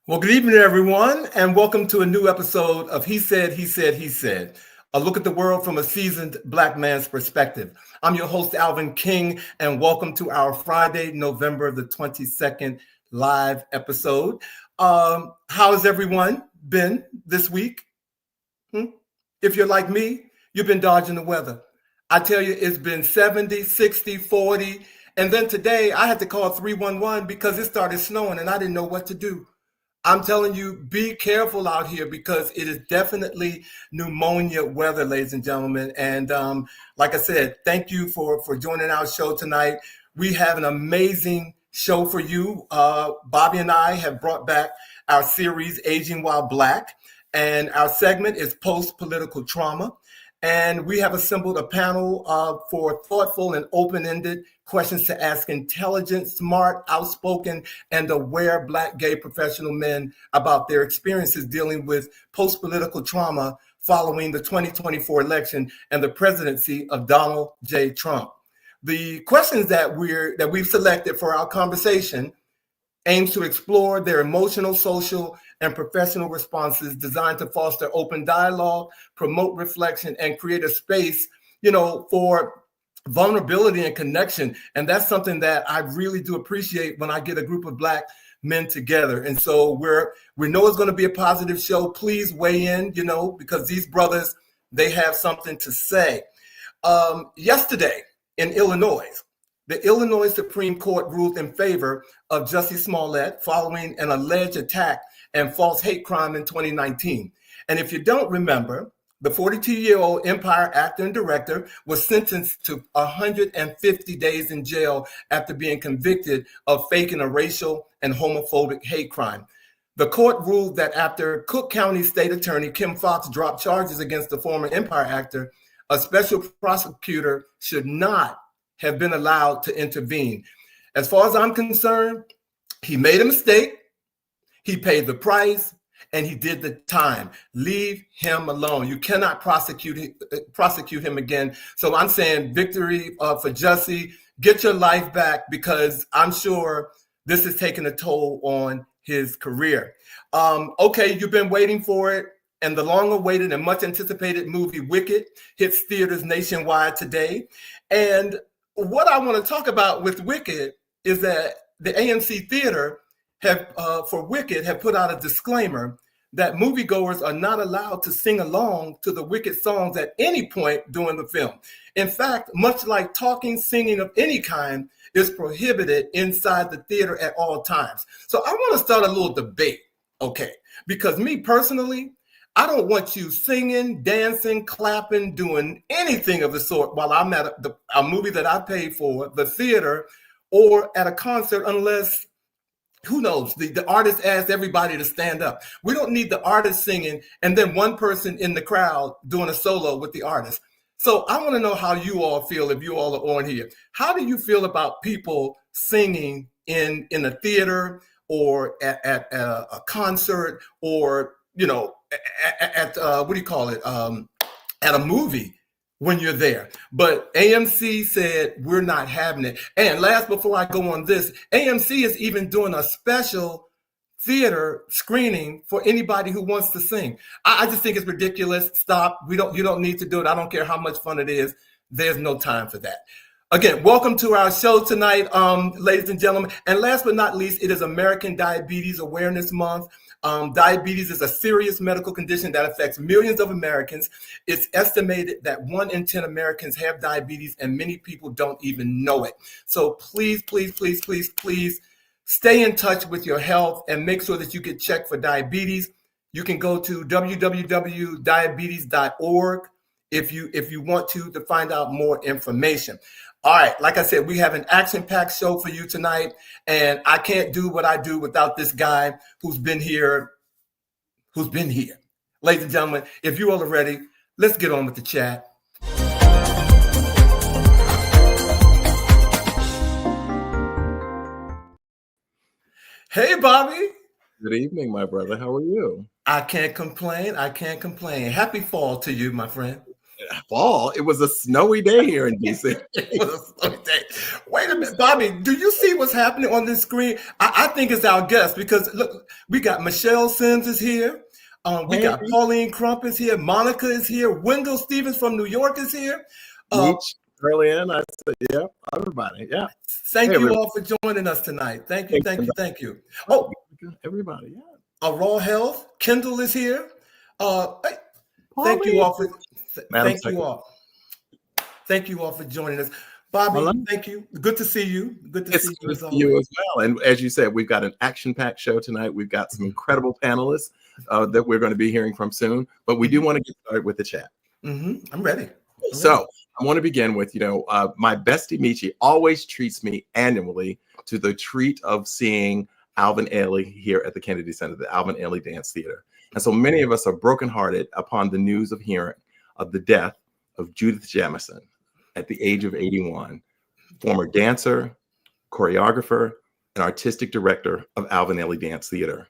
Well, good evening, everyone, and welcome to a new episode of He Said, He Said, He Said, a look at the world from a seasoned Black man's perspective. I'm your host, Alvin King, and welcome to our Friday, November the 22nd live episode. How has everyone been this week? If you're like me, you've been dodging the weather. I tell you, it's been 70, 60, 40, and then today I had to call 311 because it started snowing and I didn't know what to do. I'm telling you, be careful out here because it is definitely pneumonia weather, ladies and gentlemen. And like I said, thank you for joining our show tonight. We have an amazing show for you. Bobby and I have brought back our series, Aging While Black, and our segment is Post-Political Trauma. And we have assembled a panel for thoughtful and open-ended questions to ask intelligent, smart, outspoken, and aware Black gay professional men about their experiences dealing with post-political trauma following the 2024 election and the presidency of Donald J. Trump. The questions that we've selected for our conversation aims to explore their emotional, social, and professional responses designed to foster open dialogue, promote reflection, and create a space, for vulnerability and connection. And that's something that I really do appreciate when I get a group of Black men together. And so we know it's going to be a positive show. Please weigh in, because these brothers, they have something to say. Yesterday in Illinois, the Illinois Supreme Court ruled in favor of Jussie Smollett following an alleged attack and false hate crime in 2019. And if you don't remember, the 42-year-old Empire actor and director was sentenced to 150 days in jail after being convicted of faking a racial and homophobic hate crime. The court ruled that after Cook County State Attorney Kim Foxx dropped charges against the former Empire actor, a special prosecutor should not have been allowed to intervene. As far as I'm concerned, he made a mistake, he paid the price, and he did the time. Leave him alone. You cannot prosecute him again. So I'm saying victory for Jussie. Get your life back because I'm sure this is taking a toll on his career. Okay, you've been waiting for it. And the long-awaited and much-anticipated movie Wicked hits theaters nationwide today. And what I want to talk about with Wicked is that the AMC Theater for Wicked have put out a disclaimer that moviegoers are not allowed to sing along to the Wicked songs at any point during the film. In fact, much like talking, singing of any kind is prohibited inside the theater at all times. So I want to start a little debate, okay? Because me personally, I don't want you singing, dancing, clapping, doing anything of the sort while I'm at a movie that I paid for, the theater, or at a concert unless, who knows, the artist asks everybody to stand up. We don't need the artist singing and then one person in the crowd doing a solo with the artist. So I want to know how you all feel if you all are on here. How do you feel about people singing in a theater or at a concert or, at a movie when you're there? But AMC said we're not having it. And last, before I go on this, AMC is even doing a special theater screening for anybody who wants to sing. I just think it's ridiculous. Stop. You don't need to do it. I don't care how much fun it is. There's no time for that. Again, welcome to our show tonight, ladies and gentlemen. And last but not least, it is American Diabetes Awareness Month. Diabetes is a serious medical condition that affects millions of Americans. It's estimated that 1 in 10 Americans have diabetes, and many people don't even know it. So please, please, please, please, please stay in touch with your health and make sure that you get checked for diabetes. You can go to www.diabetes.org if you want to find out more information. All right, like I said, we have an action-packed show for you tonight, and I can't do what I do without this guy who's been here. Ladies and gentlemen, if you all are ready, let's get on with the chat. Hey, Bobby. Good evening, my brother. How are you? I can't complain. Happy fall to you, my friend. Fall? It was a snowy day here in DC. It was a snowy day. Wait a minute, Bobby, do you see what's happening on this screen? I think it's our guest because look, we got Michelle Sims is here. We Hey, got Pauline Crump is here. Monica is here. Wendell Stevens from New York is here. Meech early in. I said, yeah, everybody. Yeah. Thank Hey, you all for joining us tonight. Thank you, thank you, thank you. Oh, everybody. Yeah. Raw Health. Kendall is here. Hey, thank you Pauline. all for thank you all. Thank you all for joining us. Bobby, thank you. Good to see you. Good to see you as always. You as well. And as you said, we've got an action-packed show tonight. We've got some incredible panelists that we're going to be hearing from soon. But we do want to get started with the chat. I'm ready. So I want to begin with, my bestie Michi always treats me annually to the treat of seeing Alvin Ailey here at the Kennedy Center, the Alvin Ailey Dance Theater. And so many of us are brokenhearted upon the news of hearing of the death of Judith Jamison at the age of 81, former dancer, choreographer, and artistic director of Alvin Ailey Dance Theater.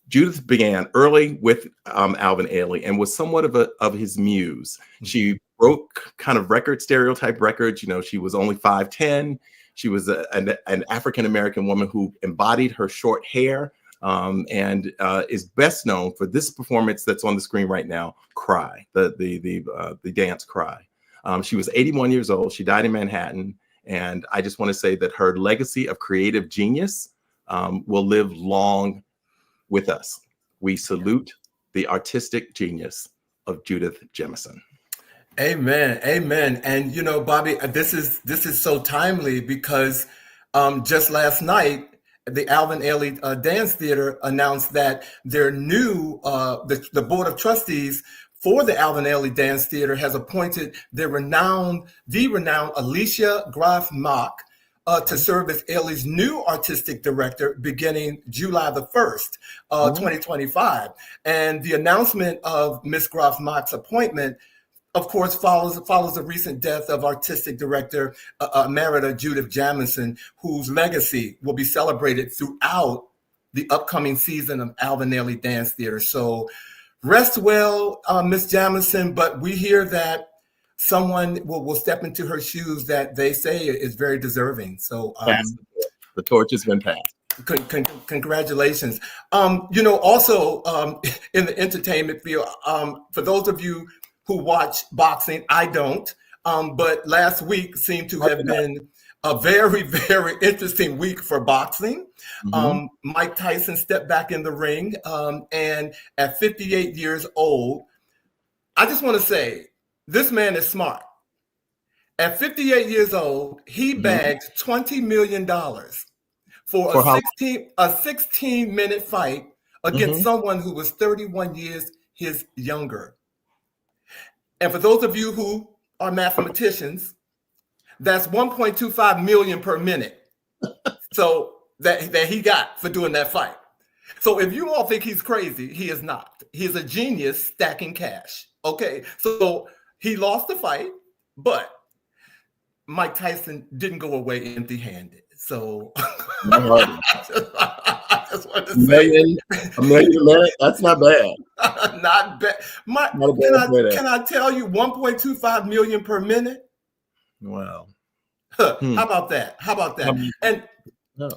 Judith began early with Alvin Ailey and was somewhat of his muse. She broke kind of stereotype records. She was only 5'10". She was an African-American woman who embodied her short hair and is best known for this performance that's on the screen right now, Cry, the dance Cry. She was 81 years old. She died in Manhattan. And I just want to say that her legacy of creative genius will live long with us. We salute the artistic genius of Judith Jamison. Amen. Amen. And Bobby, this is so timely because just last night, the Alvin Ailey Dance Theater announced that their new the Board of Trustees for the Alvin Ailey Dance Theater has appointed the renowned Alicia Graf Mock to serve as Ailey's new artistic director beginning July the 1st, 2025. And the announcement of Miss Graf Mock's appointment, of course, follows the recent death of artistic director emerita Judith Jamison, whose legacy will be celebrated throughout the upcoming season of Alvin Ailey Dance Theater. So rest well, Miss Jamison, but we hear that someone will step into her shoes that they say is very deserving. So the torch has been passed. Congratulations. Also in the entertainment field, for those of you who watch boxing, I don't, but last week seemed to have been a very, very interesting week for boxing. Mike Tyson stepped back in the ring, and at 58 years old, I just want to say, this man is smart. At 58 years old, he bagged $20 million for a 16-minute fight against someone who was 31 years his younger. And for those of you who are mathematicians, that's 1.25 million per minute. So that he got for doing that fight. So if you all think he's crazy, he is not. He is a genius stacking cash. Okay, so he lost the fight, but Mike Tyson didn't go away empty-handed. So I just want to say, a million, that's not bad. Not bad. Can I tell you 1.25 million per minute? Wow. How about that? And no.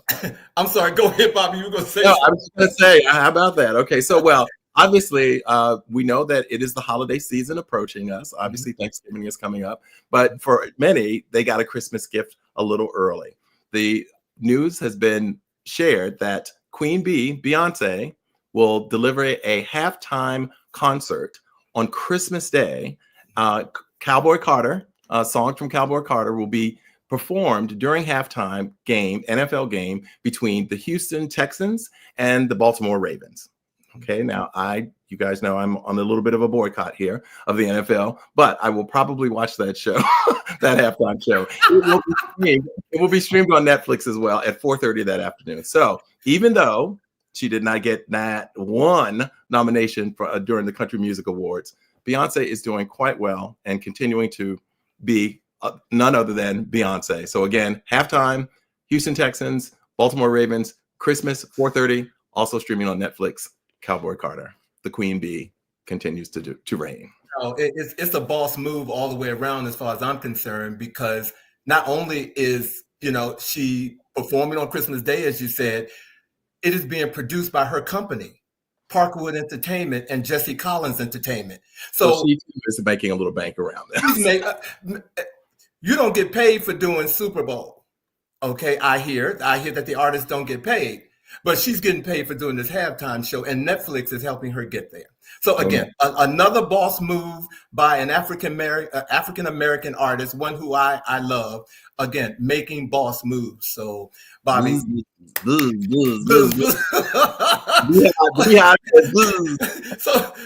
I'm sorry, go ahead, Bobby. You were going to say something. I was going to say, how about that? Okay, so obviously, we know that it is the holiday season approaching us. Obviously, Thanksgiving is coming up. But for many, they got a Christmas gift a little early. The news has been shared that Queen Bee, Beyonce, will deliver a halftime concert on Christmas Day. Cowboy Carter, a song from Cowboy Carter, will be performed during halftime NFL game between the Houston Texans and the Baltimore Ravens. Okay, now you guys know I'm on a little bit of a boycott here of the NFL, but I will probably watch that show, that halftime show. It will be streamed on Netflix as well at 4:30 that afternoon. So even though she did not get that one nomination during the Country Music Awards, Beyonce is doing quite well and continuing to be none other than Beyonce. So again, halftime, Houston Texans, Baltimore Ravens, Christmas, 4:30, also streaming on Netflix, Cowboy Carter. The Queen Bee continues to reign. Oh, it's a boss move all the way around as far as I'm concerned, because not only is she performing on Christmas Day, as you said, it is being produced by her company, Parkwood Entertainment and Jesse Collins Entertainment. So she is making a little bank around that. You don't get paid for doing Super Bowl. Okay, I hear that the artists don't get paid, but she's getting paid for doing this halftime show, and Netflix is helping her get there. So again, another boss move by an African American artist, one who I love. Again, making boss moves. So Bobby,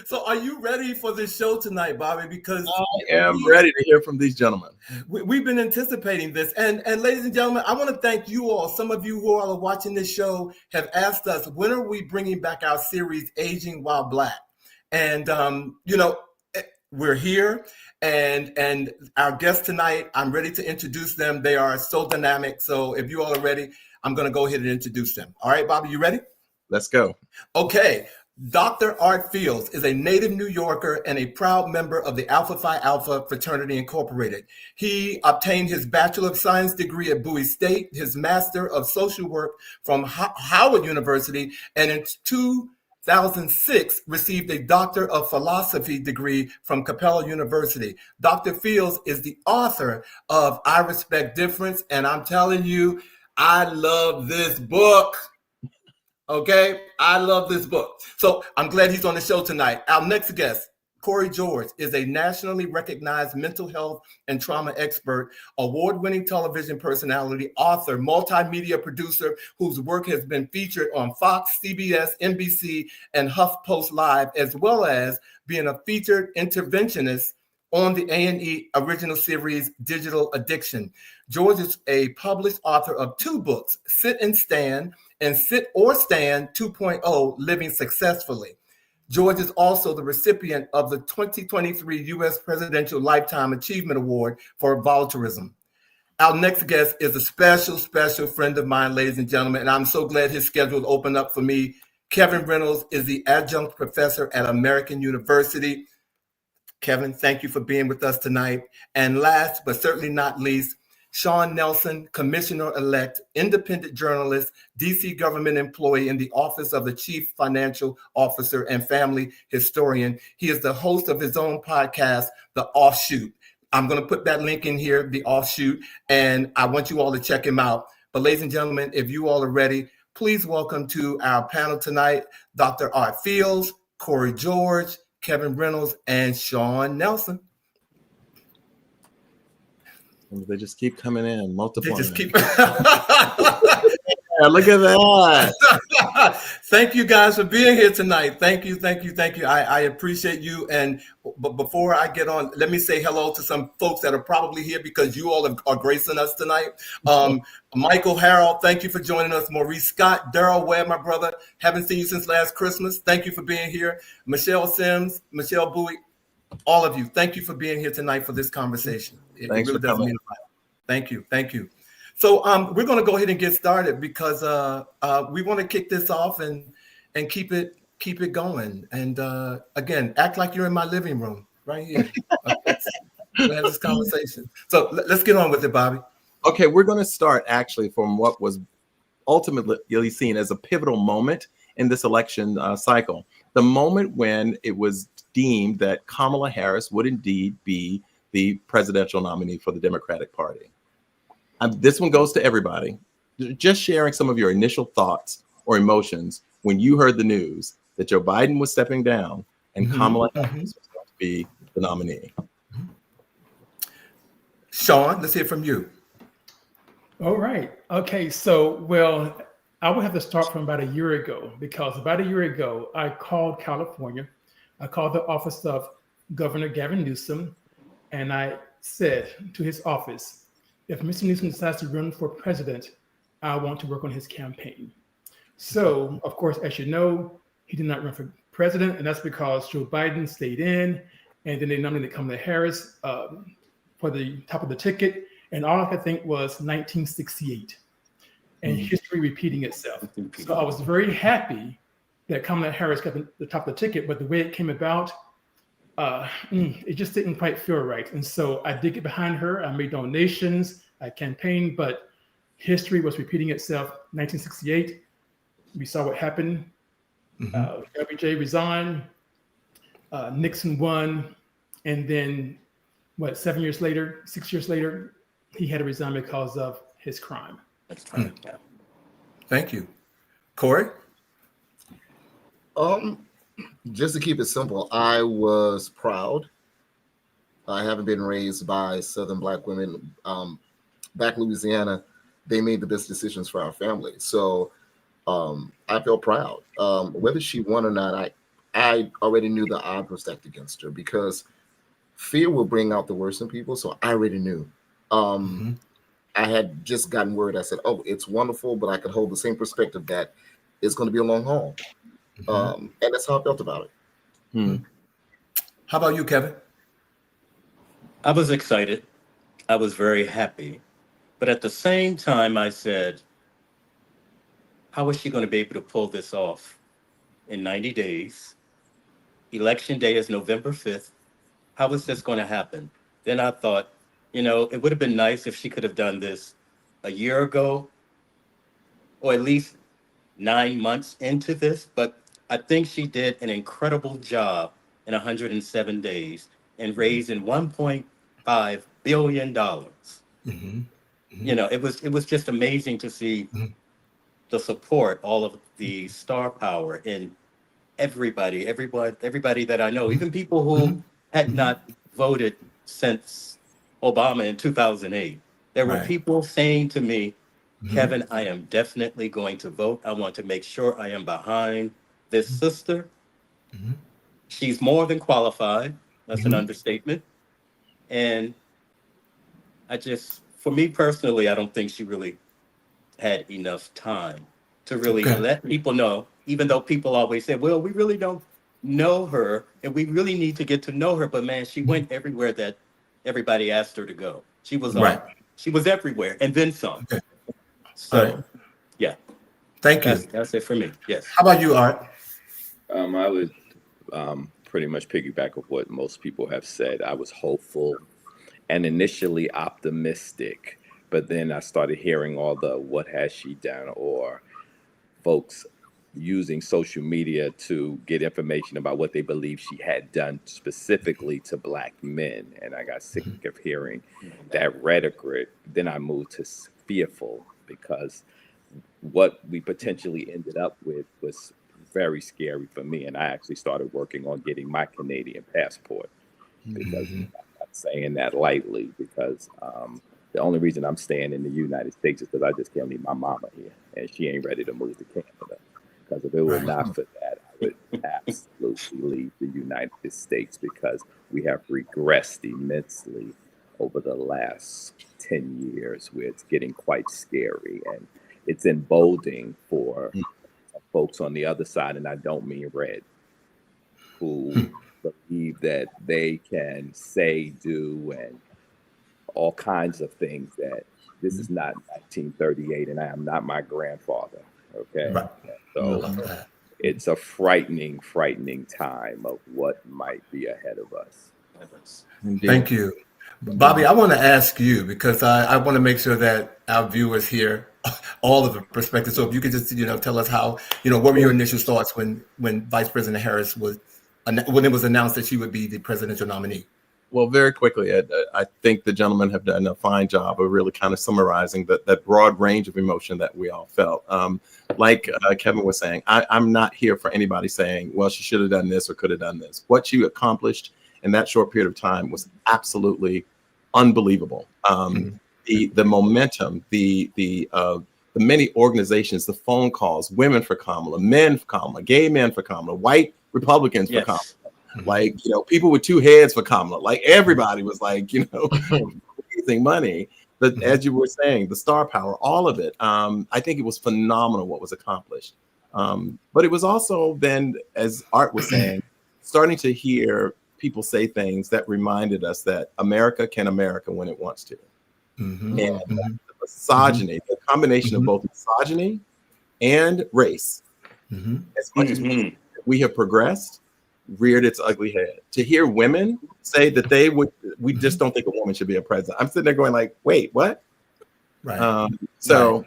so are you ready for this show tonight, Bobby? Because I am ready to hear from these gentlemen. We've been anticipating this, and ladies and gentlemen, I want to thank you all. Some of you who are watching this show have asked us, when are we bringing back our series, Aging While Black? And we're here, and our guests tonight, I'm ready to introduce them. They are so dynamic. So if you all are ready, I'm going to go ahead and introduce them. All right, Bobby, you ready? Let's go. Okay. Dr. Art Fields is a native New Yorker and a proud member of the Alpha Phi Alpha Fraternity Incorporated. He obtained his Bachelor of Science degree at Bowie State, his Master of Social Work from Howard University, and in 2006 received a Doctor of Philosophy degree from Capella University. Dr. Fields is the author of I Respect Difference, and I'm telling you, I love this book. Okay, I love this book. So I'm glad he's on the show tonight. Our next guest, Cory George, is a nationally recognized mental health and trauma expert, award-winning television personality, author, multimedia producer, whose work has been featured on Fox, CBS, NBC, and HuffPost Live, as well as being a featured interventionist on the A&E original series Digital Addiction. George is a published author of 2 books, Sit and Stand, and Sit or Stand 2.0, Living Successfully. George is also the recipient of the 2023 U.S. Presidential Lifetime Achievement Award for volunteerism. Our next guest is a special friend of mine, ladies and gentlemen, and I'm so glad his schedule opened up for me. Kevin Reynolds is the adjunct professor at American University. Kevin, thank you for being with us tonight. And last but certainly not least, Shawn Nelson, Commissioner-elect, independent journalist, D.C. government employee in the Office of the Chief Financial Officer and family historian. He is the host of his own podcast, The Offshoot. I'm going to put that link in here, The Offshoot, and I want you all to check him out. But ladies and gentlemen, if you all are ready, please welcome to our panel tonight, Dr. Art Fields, Cory George, Kevin Reynolds, and Shawn Nelson. They just keep coming in, multiplying. They just keep. Yeah, look at that. Thank you guys for being here tonight. Thank you. I appreciate you. But before I get on, let me say hello to some folks that are probably here because you all are gracing us tonight. Michael Harrell, thank you for joining us. Maurice Scott, Daryl Webb, my brother, haven't seen you since last Christmas. Thank you for being here. Michelle Sims, Michelle Bowie, all of you, thank you for being here tonight for this conversation. Thanks for coming. Thank you. So we're going to go ahead and get started because we want to kick this off and keep it going. And again, act like you're in my living room right here. We'll have this conversation. So let's get on with it, Bobby. Okay, we're going to start actually from what was ultimately seen as a pivotal moment in this election cycle. The moment when it was deemed that Kamala Harris would indeed be the presidential nominee for the Democratic Party. This one goes to everybody. Just sharing some of your initial thoughts or emotions when you heard the news that Joe Biden was stepping down and Kamala Harris was going to be the nominee. Shawn, let's hear from you. All right. Okay. So, well, I would have to start from about a year ago, because about a year ago, I called California. I called the office of Governor Gavin Newsom, and I said to his office, if Mr. Newsom decides to run for president, I want to work on his campaign. So, of course, as you know, he did not run for president, and that's because Joe Biden stayed in, and then they nominated Kamala Harris for the top of the ticket, and all I could think was 1968, and history repeating itself. So I was very happy that Kamala Harris got the top of the ticket, but the way it came about, it just didn't quite feel right. And so I did get behind her. I made donations, I campaigned, but history was repeating itself. 1968, we saw what happened. LBJ resigned, Nixon won, and then 6 years later, he had to resign because of his crime. That's right. Yeah. Thank you. Cory? Just to keep it simple, I was proud. I haven't been raised by Southern Black women. Back in Louisiana, they made the best decisions for our family. So I feel proud. Whether she won or not, I already knew the odds were stacked against her because fear will bring out the worst in people. So I already knew. I had just gotten word. I said, oh, it's wonderful, but I could hold the same perspective that it's going to be a long haul. And that's how I felt about it. How about you, Kevin? I was excited. I was very happy. But at the same time, I said, how is she going to be able to pull this off in 90 days? Election day is November 5th. How is this going to happen? Then I thought, it would have been nice if she could have done this a year ago, or at least 9 months into this. But I think she did an incredible job in 107 days in raising $1.5 billion. It was just amazing to see the support, all of the star power in everybody that I know, even people who had not voted since Obama in 2008. There were people saying to me, Kevin, I am definitely going to vote. I want to make sure I am behind this sister. She's more than qualified. That's an understatement. And for me personally, I don't think she really had enough time to really let people know, even though people always say, well, we really don't know her and we really need to get to know her. But man, she went everywhere that everybody asked her to go. She was she was everywhere and then some. So, yeah. Thank you. That's it for me. Yes. How about you, Art? I would pretty much piggyback of what most people have said. I was hopeful and initially optimistic, but then I started hearing all the what has she done, or folks using social media to get information about what they believe she had done specifically to Black men. And I got sick of hearing that rhetoric. Then I moved to fearful, because what we potentially ended up with was very scary for me. And I actually started working on getting my Canadian passport, because I'm not saying that lightly, because the only reason I'm staying in the United States is because I just can't leave my mama here, and she ain't ready to move to Canada. Because if it were not for that, I would absolutely leave the United States, because we have regressed immensely over the last 10 years, where it's getting quite scary, and it's emboldening for folks on the other side, and I don't mean red, who believe that they can say, do, and all kinds of things, that this is not 1938 and I am not my grandfather. Okay. So it's a frightening time of what might be ahead of us. Thank you. Bobby, I want to ask you, because I want to make sure that our viewers hear all of the perspectives. So if you could just, tell us how, what were your initial thoughts when Vice President Harris when it was announced that she would be the presidential nominee? Well, very quickly, I think the gentlemen have done a fine job of really kind of summarizing that broad range of emotion that we all felt. Like Kevin was saying, I'm not here for anybody saying, well, she should have done this or could have done this. What she accomplished in that short period of time was absolutely unbelievable. The momentum, the many organizations, the phone calls, women for Kamala, men for Kamala, gay men for Kamala, white Republicans for Kamala. Like, people with two heads for Kamala, like everybody was like, raising money. But as you were saying, the star power, all of it, I think it was phenomenal what was accomplished. But it was also then, as Art was saying, starting to hear people say things that reminded us that America can America when it wants to. And the misogyny, the combination of both misogyny and race, as much as we have progressed, reared its ugly head. To hear women say that we just don't think a woman should be a president. I'm sitting there going like, wait, what? Right. So,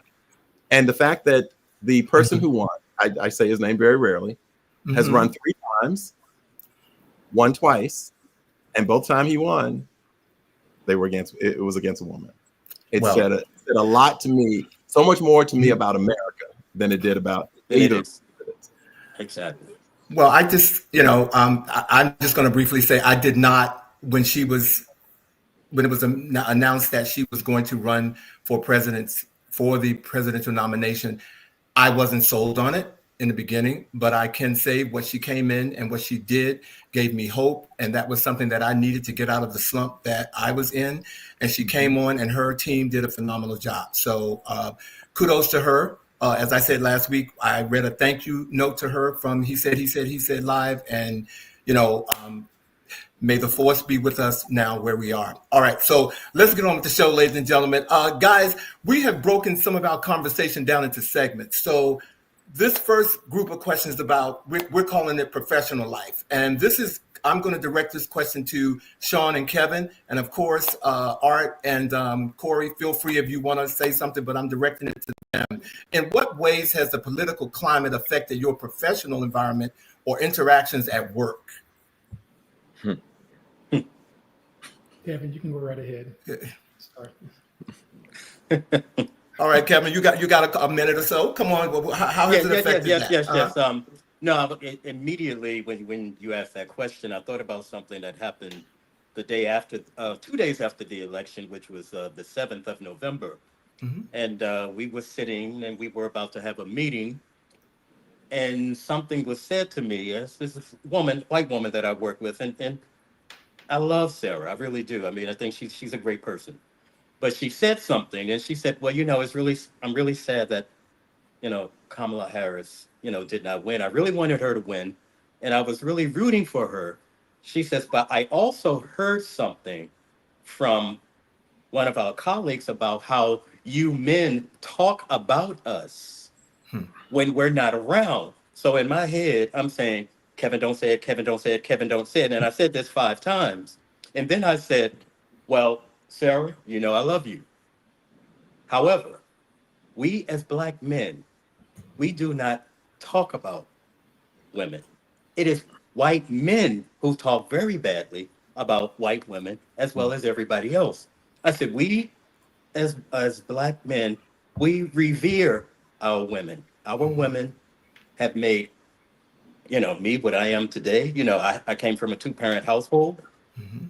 and the fact that the person who won, I say his name very rarely, has run 3 times, won twice, and both times he won, it was against a woman. It said a lot to me, so much more to me about America than it did about either. Exactly. Well, I just, I'm just going to briefly say I did not, when it was announced that she was going to run for the presidential nomination, I wasn't sold on it in the beginning, but I can say what she came in and what she did gave me hope. And that was something that I needed to get out of the slump that I was in. And she came on and her team did a phenomenal job. So kudos to her. As I said last week, I read a thank you note to her from He Said Live. And, may the force be with us now where we are. All right, so let's get on with the show, ladies and gentlemen. Guys, we have broken some of our conversation down into segments. So this first group of questions we're calling it professional life. And I'm going to direct this question to Shawn and Kevin. And of course, Art and Cory, feel free if you want to say something, but I'm directing it to them. In what ways has the political climate affected your professional environment or interactions at work? Kevin, you can go right ahead. Sorry. All right, Kevin, you got a minute or so. Come on, how has it affected that? Yes. No, immediately when you asked that question, I thought about something that happened the day after, 2 days after the election, which was the 7th of November. And we were sitting and we were about to have a meeting, and something was said to me. This white woman that I work with, and I love Sarah, I really do. I mean, I think she's a great person. But she said something, and she said, well, I'm really sad that, Kamala Harris, did not win. I really wanted her to win, and I was really rooting for her. She says, but I also heard something from one of our colleagues about how you men talk about us when we're not around. So in my head, I'm saying, Kevin, don't say it, Kevin, don't say it, Kevin, don't say it. And I said this 5 times. And then I said, well, Sarah, I love you. However, we as Black men, we do not talk about women. It is white men who talk very badly about white women as well as everybody else. I said, we as Black men, we revere our women. Our women have made me what I am today. I came from a 2-parent household,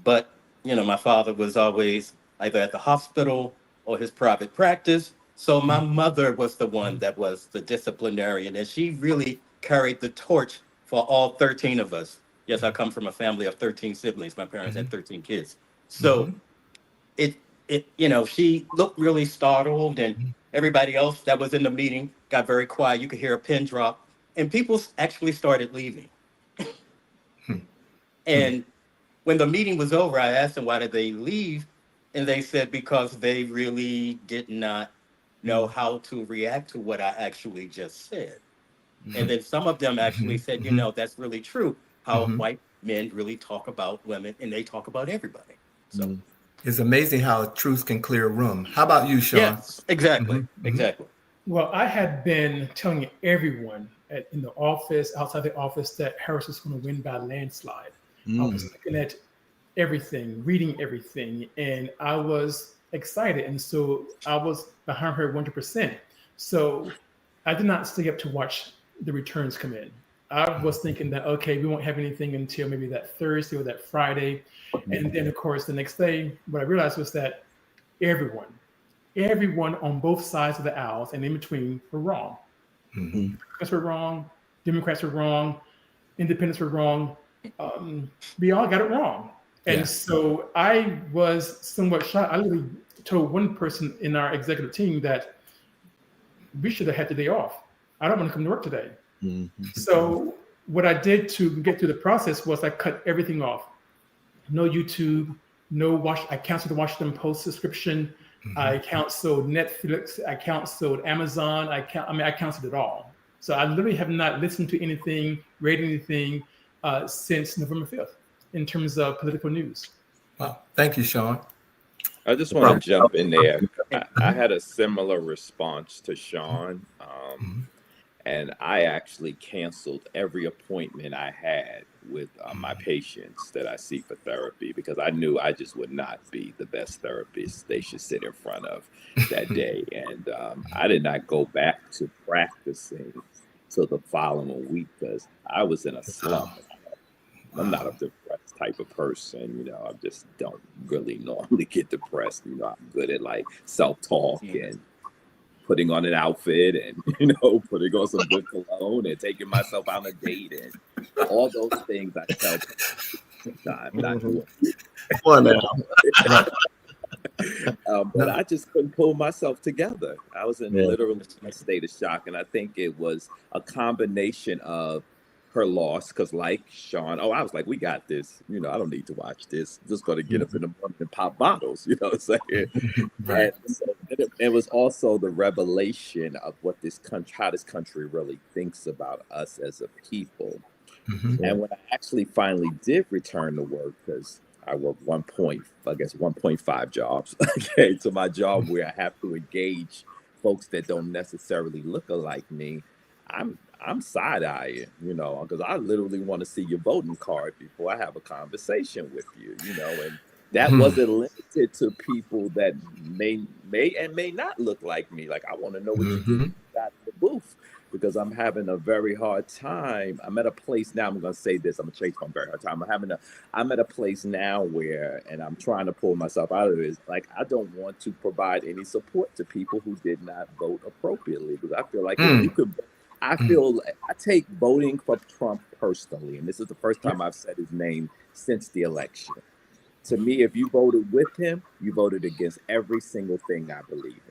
but, my father was always either at the hospital or his private practice. So my mother was the one that was the disciplinarian, and she really carried the torch for all 13 of us. Yes, I come from a family of 13 siblings. My parents had 13 kids. So she looked really startled, and everybody else that was in the meeting got very quiet. You could hear a pin drop. And people actually started leaving. And when the meeting was over, I asked them, why did they leave? And they said, because they really did not know how to react to what I actually just said. And then some of them actually said, that's really true, how white men really talk about women, and they talk about everybody. So it's amazing how truth can clear a room. How about you, Shawn? Yes, exactly. Exactly. Well, I had been telling everyone in the office, outside the office, that Harris was going to win by a landslide. I was looking at everything, reading everything, and I was excited. And so I was behind her 100%. So I did not stay up to watch the returns come in. I was thinking that, okay, we won't have anything until maybe that Thursday or that Friday. And then, of course, the next day, what I realized was that everyone on both sides of the aisles and in between were wrong. Democrats were wrong. Democrats were wrong. Independents were wrong. We all got it wrong. And so I was somewhat shocked. I literally told one person in our executive team that we should have had the day off. I don't want to come to work today. So what I did to get through the process was I cut everything off. No YouTube, I canceled the Washington Post subscription. I canceled Netflix. I canceled Amazon. I canceled it all. So I literally have not listened to anything, read anything since November 5th in terms of political news. Wow. Thank you, Shawn. I just want to jump in there. I had a similar response to Shawn. And I actually canceled every appointment I had with my patients that I see for therapy because I knew I just would not be the best therapist they should sit in front of that day. And I did not go back to practicing till the following week because I was in a slump. I'm not a depressed type of person, I just don't really normally get depressed. I'm good at like self-talk and putting on an outfit and, putting on some good cologne and taking myself on a date and all those things I tell people I'm not doing. Come on now. But I just couldn't pull myself together. I was in literally a state of shock. And I think it was a combination of her loss, because like Shawn, I was like, we got this. I don't need to watch this. I'm just going to get up in the morning and pop bottles, what I'm saying? Right. And so it was also the revelation of what this country, how this country really thinks about us as a people. And when I actually finally did return to work, because I work 1.5 jobs, to my job where I have to engage folks that don't necessarily look like me, I'm side-eyeing, because I literally want to see your voting card before I have a conversation with you, and that wasn't limited to people that may not look like me. Like, I want to know what you do inside the booth, because I'm having a very hard time. I'm at a place now, I'm going to say this, I'm going to change my very hard time. I'm at a place now where, and I'm trying to pull myself out of this, like, I don't want to provide any support to people who did not vote appropriately, because I feel like if you could, I take voting for Trump personally, and this is the first time I've said his name since the election. To me, if you voted with him, you voted against every single thing I believe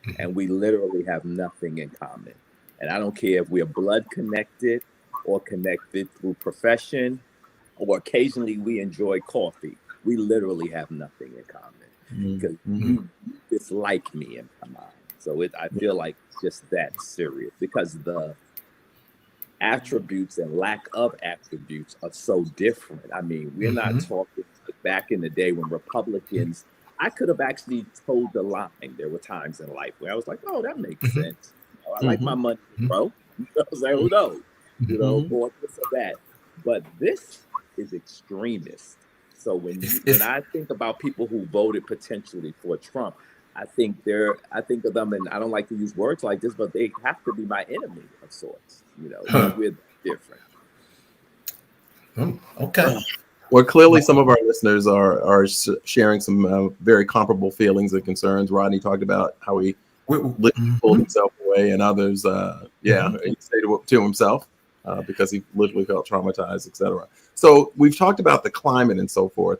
in. And we literally have nothing in common. And I don't care if we're blood connected or connected through profession, or occasionally we enjoy coffee. We literally have nothing in common because you dislike me in my mind. So I feel like just that serious, because the attributes and lack of attributes are so different. I mean, we're not talking back in the day when Republicans, I could have actually told the line. There were times in life where I was like, oh, that makes sense. I like my money, bro. I was like, who knows? Or this or that. But this is extremist. So when I think about people who voted potentially for Trump, I think of them, and I don't like to use words like this, but they have to be my enemy of sorts. We're different. Okay. Well, clearly some of our listeners are sharing some very comparable feelings and concerns. Rodney talked about how he pulled himself away, and others, he stayed to himself because he literally felt traumatized, etc. So we've talked about the climate and so forth.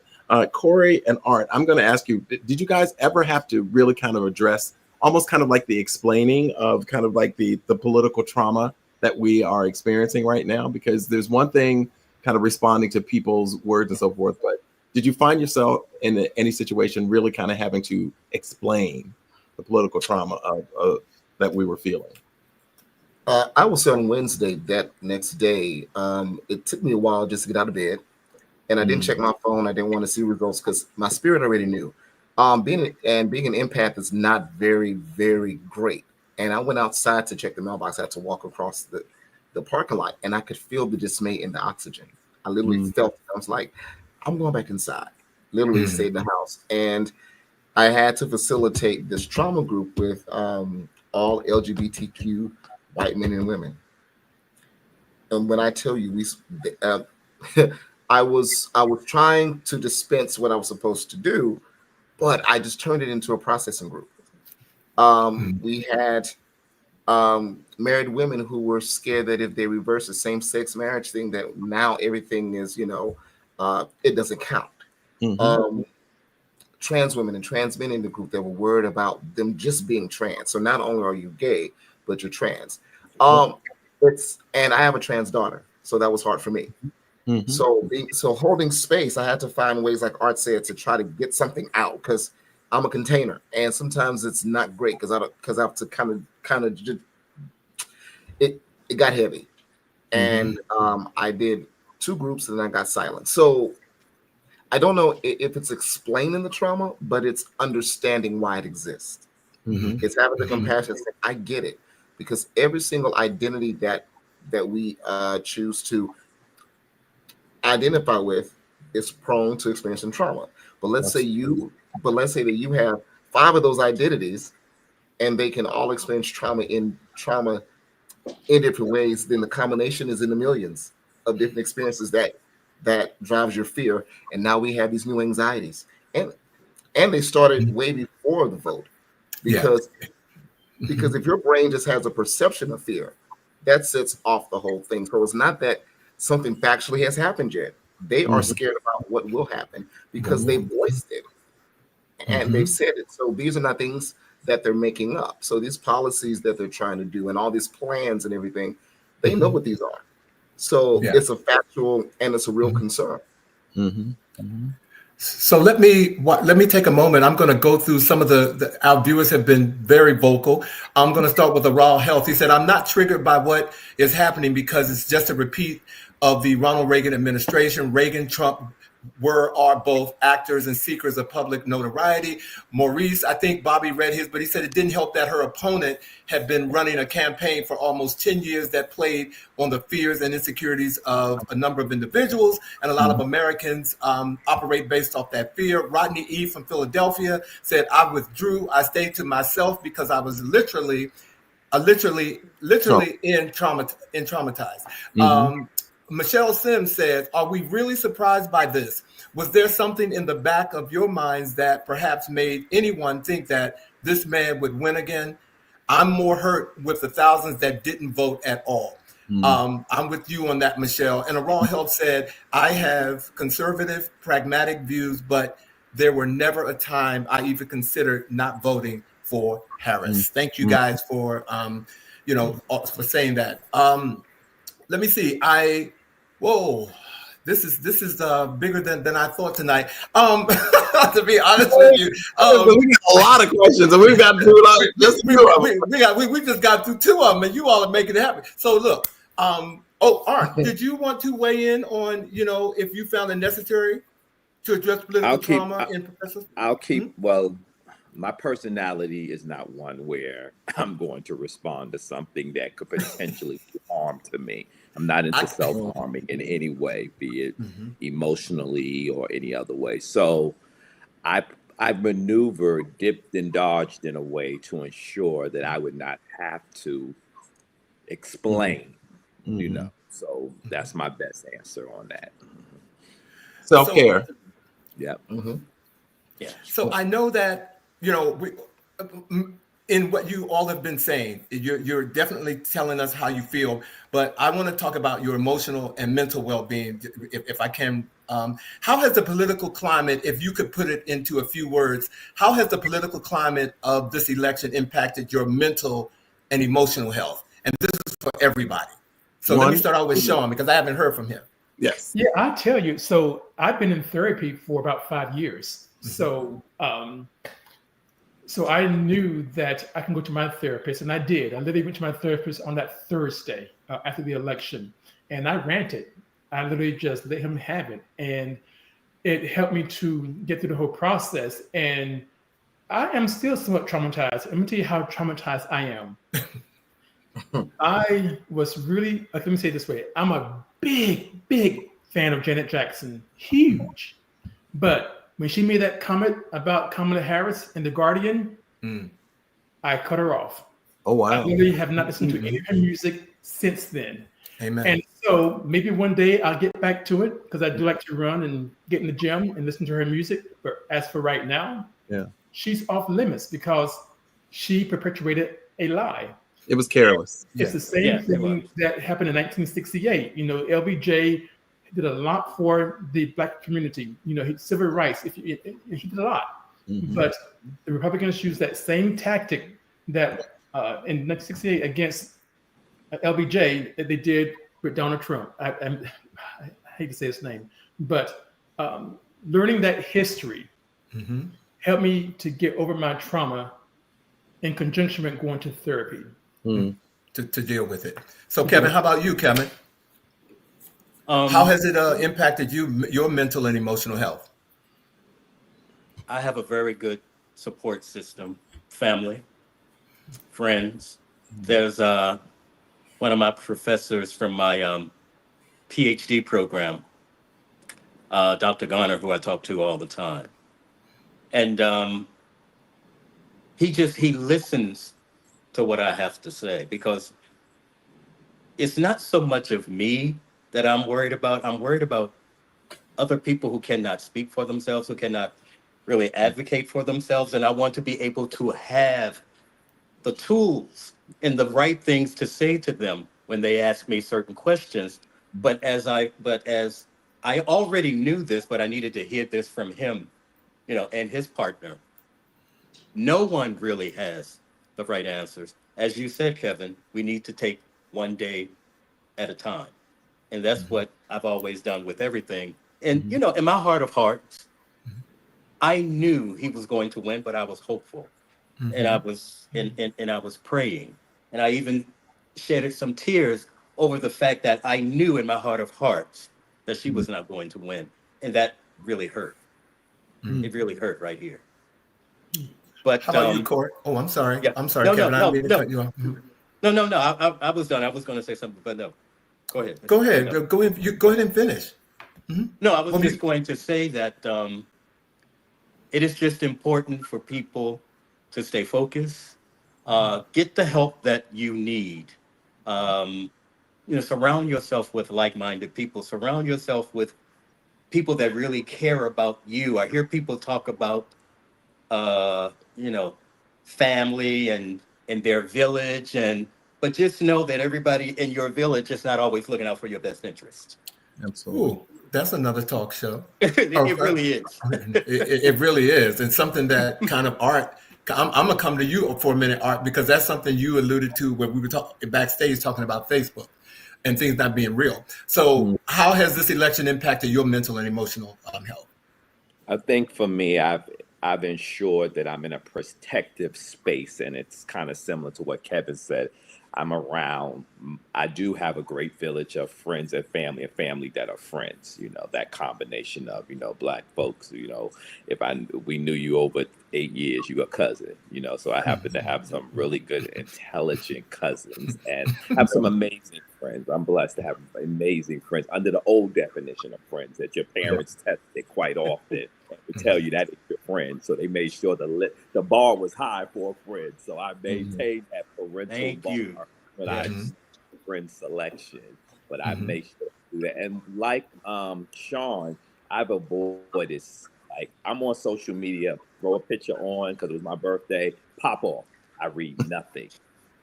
Cory and Art, I'm going to ask you, did you guys ever have to really kind of address almost kind of like the explaining of kind of like the political trauma that we are experiencing right now? Because there's one thing kind of responding to people's words and so forth, but did you find yourself in any situation really kind of having to explain the political trauma that we were feeling? I was on Wednesday, that next day. It took me a while just to get out of bed, and I didn't check my phone. I didn't want to see results because my spirit already knew. Being an empath is not very, very great. And I went outside to check the mailbox. I had to walk across the parking lot, and I could feel the dismay in the oxygen. I literally felt, I was like, I'm going back inside. Literally stayed in the house. And I had to facilitate this trauma group with all LGBTQ white men and women. And when I tell you, I was trying to dispense what I was supposed to do, but I just turned it into a processing group. We had married women who were scared that if they reverse the same-sex marriage thing, that now everything is, it doesn't count. Trans women and trans men in the group that were worried about them just being trans. So not only are you gay, but you're trans. And I have a trans daughter, so that was hard for me. So holding space, I had to find ways, like Art said, to try to get something out, because I'm a container, and sometimes it's not great because I have to kind of just, it got heavy, and I did 2 groups and then I got silent. So I don't know if it's explaining the trauma, but it's understanding why it exists. It's having the compassion. Saying, I get it, because every single identity that we choose to identify with is prone to experiencing trauma. But let's say that you have 5 of those identities, and they can all experience trauma in different ways. Then the combination is in the millions of different experiences that drives your fear. And now we have these new anxieties, and they started way before the vote, because if your brain just has a perception of fear, that sets off the whole thing. So it's not that something factually has happened yet. They are scared about what will happen because they voiced it and they've said it. So these are not things that they're making up. So these policies that they're trying to do and all these plans and everything, they know what these are. So it's a factual and it's a real concern. So let me take a moment. I'm going to go through some of our viewers have been very vocal. I'm going to start with the Raw Health. He said, I'm not triggered by what is happening because it's just a repeat of the Ronald Reagan administration. Reagan, Trump are both actors and seekers of public notoriety. Maurice, I think Bobby read his, but he said it didn't help that her opponent had been running a campaign for almost 10 years that played on the fears and insecurities of a number of individuals, and a lot of Americans operate based off that fear. Rodney E. from Philadelphia said, I withdrew. I stayed to myself because I was literally traumatized. Michelle Sims says, are we really surprised by this? Was there something in the back of your minds that perhaps made anyone think that this man would win again? I'm more hurt with the thousands that didn't vote at all. I'm with you on that, Michelle. And Raw Health said, I have conservative, pragmatic views, but there were never a time I even considered not voting for Harris. Thank you guys for saying that. Let me see. This is bigger than I thought tonight. To be honest with you, we got a lot of questions, and we've got to do it just we just got through 2 of them, and you all are making it happen. So look, Art, did you want to weigh in on if you found it necessary to address political trauma in professors? I'll keep. Well, my personality is not one where I'm going to respond to something that could potentially do harm to me. I'm not into self-harming in any way, be it emotionally or any other way. So I maneuvered, dipped and dodged in a way to ensure that I would not have to explain, So that's my best answer on that. Self-care. Yeah. Yeah. So I know that, in what you all have been saying, you're definitely telling us how you feel, but I want to talk about your emotional and mental well-being, if I can. How has the political climate, if you could put it into a few words, how has the political climate of this election impacted your mental and emotional health? And this is for everybody. So let me start out with Shawn, because I haven't heard from him. Yes. Yeah, I'll tell you. So I've been in therapy for about 5 years. So I knew that I can go to my therapist, and I did. I literally went to my therapist on that Thursday after the election, and I ranted. I literally just let him have it, and it helped me to get through the whole process. And I am still somewhat traumatized. Let me tell you how traumatized I am. I was really, let me say it this way. I'm a big fan of Janet Jackson, huge. But when she made that comment about Kamala Harris in The Guardian, I cut her off. Oh, wow. I really have not listened to any of her music since then. Amen. And so maybe one day I'll get back to it, because I do like to run and get in the gym and listen to her music. But as for right now, she's off limits because she perpetuated a lie. It was careless. It's the same thing that happened in 1968. LBJ did a lot for the Black community. Civil rights. He did a lot. But the Republicans used that same tactic that in 1968 against LBJ that they did with Donald Trump. I hate to say his name, but learning that history helped me to get over my trauma in conjunction with going to therapy. To deal with it. So Kevin, how about you, Kevin? How has it impacted your mental and emotional health? I have a very good support system, family, friends. There's one of my professors from my PhD program, Dr. Garner, who I talk to all the time. And he listens to what I have to say, because it's not so much of me that I'm worried about. I'm worried about other people who cannot speak for themselves, who cannot really advocate for themselves. And I want to be able to have the tools and the right things to say to them when they ask me certain questions. But as I already knew this, but I needed to hear this from him, and his partner. No one really has the right answers. As you said, Kevin, we need to take one day at a time. And that's what I've always done with everything. And, in my heart of hearts, I knew he was going to win, but I was hopeful. And I was and I was praying. And I even shedded some tears over the fact that I knew in my heart of hearts that she was not going to win. And that really hurt. It really hurt right here. But how about you, Cory? Oh, I'm sorry. Yeah. I'm sorry, No, Kevin. I no, didn't mean to cut you off. No. I was done. I was going to say something, but no. Go ahead. Go ahead. Go ahead. You go ahead and finish. No, I was just going to say that it is just important for people to stay focused, get the help that you need. Surround yourself with like-minded people. Surround yourself with people that really care about you. I hear people talk about, family and their village, but just know that everybody in your village is not always looking out for your best interest. Absolutely. Ooh, that's another talk show. It really is. It really is. And something that kind of Art, I'm going to come to you for a minute, Art, because that's something you alluded to when we were talking backstage, talking about Facebook and things not being real. So how has this election impacted your mental and emotional health? I think for me, I've ensured that I'm in a protective space, and it's kind of similar to what Kevin said. I do have a great village of friends and family that are friends, that combination of, Black folks, we knew you over 8 years, you a cousin, so I happen to have some really good, intelligent cousins and have some amazing friends. I'm blessed to have amazing friends under the old definition of friends that your parents tested quite often to tell you that it's your friend. So they made sure the bar was high for a friend. So I maintained that parental bar when I friend selection, but I make sure to do that. And like Shawn, I've avoided, like, I'm on social media, throw a picture on because it was my birthday, pop off. I read nothing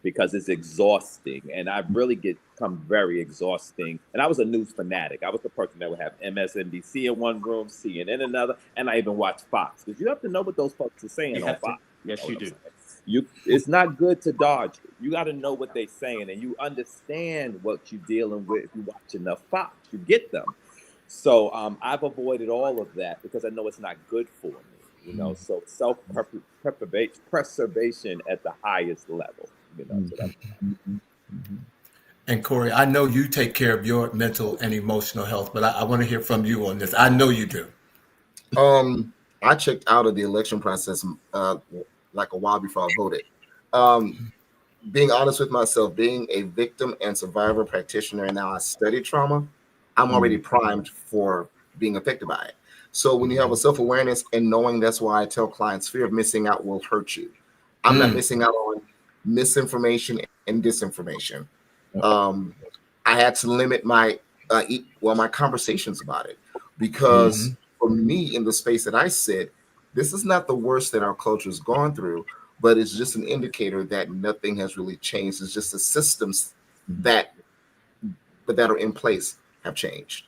because it's exhausting, and I really become very exhausting. And I was a news fanatic. I was the person that would have MSNBC in one room, CNN in another, and I even watch Fox, because you have to know what those folks are saying on Fox. Yes, you do. It's not good to dodge it. You got to know what they're saying, and you understand what you're dealing with. If you watch enough Fox, you get them. So I've avoided all of that because I know it's not good for me. So self-preservation at the highest level. And Cory, I know you take care of your mental and emotional health, but I want to hear from you on this. I know you do. I checked out of the election process like a while before I voted. Being honest with myself, being a victim and survivor practitioner, and now I study trauma, I'm already primed for being affected by it. So when you have a self-awareness and knowing, that's why I tell clients, fear of missing out will hurt you. I'm not missing out on misinformation and disinformation. I had to limit my conversations about it, because for me, in the space that I sit, this is not the worst that our culture has gone through, but it's just an indicator that nothing has really changed. It's just the systems that are in place have changed.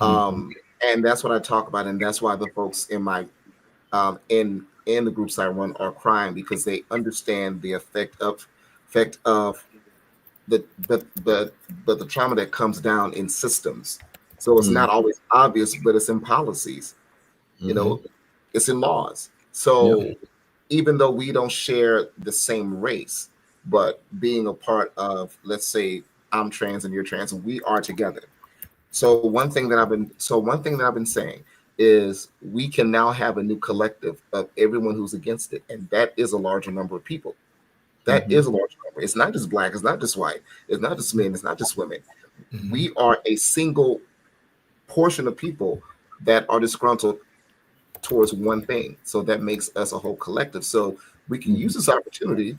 And that's what I talk about, and that's why the folks in my in the groups I run are crying, because they understand the effect of the trauma that comes down in systems. So it's not always obvious, but it's in policies. It's in laws. So even though we don't share the same race, but being a part of, let's say I'm trans and you're trans, and we are together. So one thing that I've been saying, is we can now have a new collective of everyone who's against it. And that is a larger number of people. That is a large number. It's not just Black, it's not just white, it's not just men, it's not just women. We are a single portion of people that are disgruntled towards one thing. So that makes us a whole collective. So we can use this opportunity,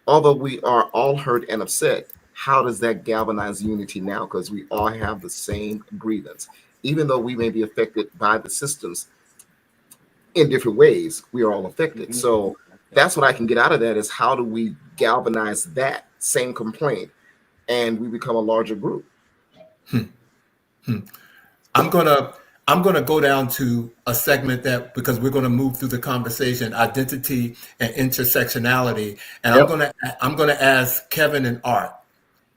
although we are all hurt and upset. How does that galvanize unity now? Because we all have the same grievance. Even though we may be affected by the systems in different ways, we are all affected. So that's what I can get out of that, is how do we galvanize that same complaint and we become a larger group? I'm gonna go down to a segment that, because we're gonna move through the conversation, identity and intersectionality, and I'm gonna ask Kevin and Art,